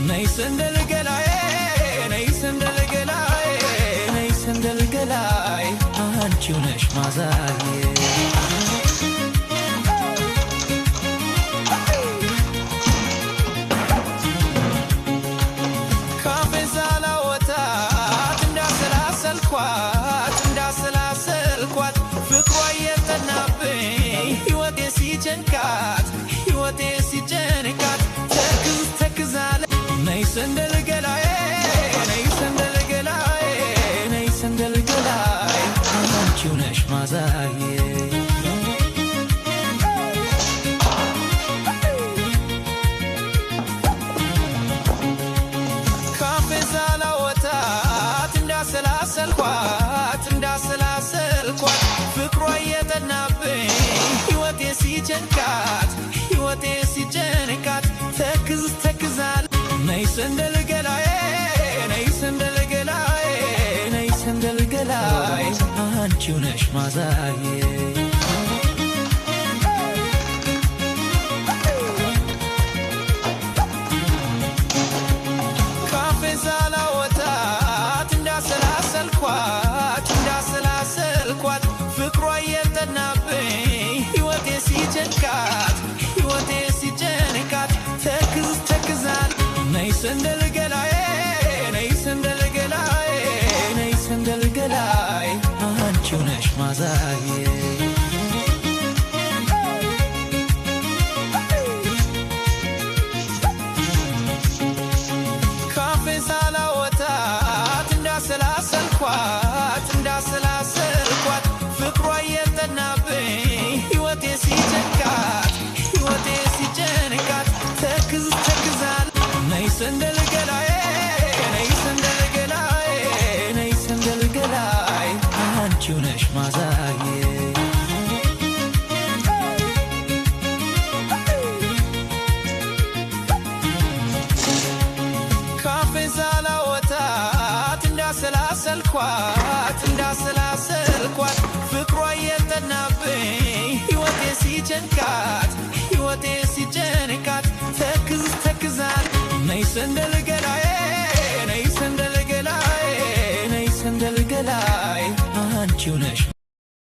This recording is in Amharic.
ነይ ሰንደል ገላዬ ነይ ሰንደል ገላዬ ነይ ሰንደል ገላዬ አንቺው ነሽ ማዛዬ እንዳሰላሰልኳት ፍቅሯ የጠናብኝ ሕይወቴ ሲጨንቃት ተክዛለ ነይ ሰንደል ገላዬ ነይ ሰንደል ገላዬ ነይ ሰንደል ገላዬ አንቺው ነሽ ማዛዬ እንዳሰላሰልኳት ፍቅሯ የጠናብኝ ሕይወቴ ሲጨንቃት ተክዛለ ነይ ሰንደል ገላዬ ነይ ሰንደል ገላዬ ነይ ሰንደል ገላዬ አንቺው ነሽ ማዛዬ እንዳሰላሰልኳት ፍቅሯ የጠናብኝ ሕይወቴ ሲጨንቃት ተክዛለ ነይ ሰንደል ገላዬ ነይ ሰንደል ገላዬ ነይ ሰንደል ገላዬ አንቺው ነሽ ማዛዬ እንዳሰላሰልኳት ፍቅሯ የጠናብኝ ሕይወቴ ሲጨንቃት ተክዛለ ነይ ሰንደል ገላዬ ነይ ሰንደል ገላዬ ነይ ሰንደል ገላዬ አንቺው ነሽ ማዛዬ እንዳሰላሰልኳት ፍቅሯ የጠናብኝ ሕይወቴ ሲጨንቃት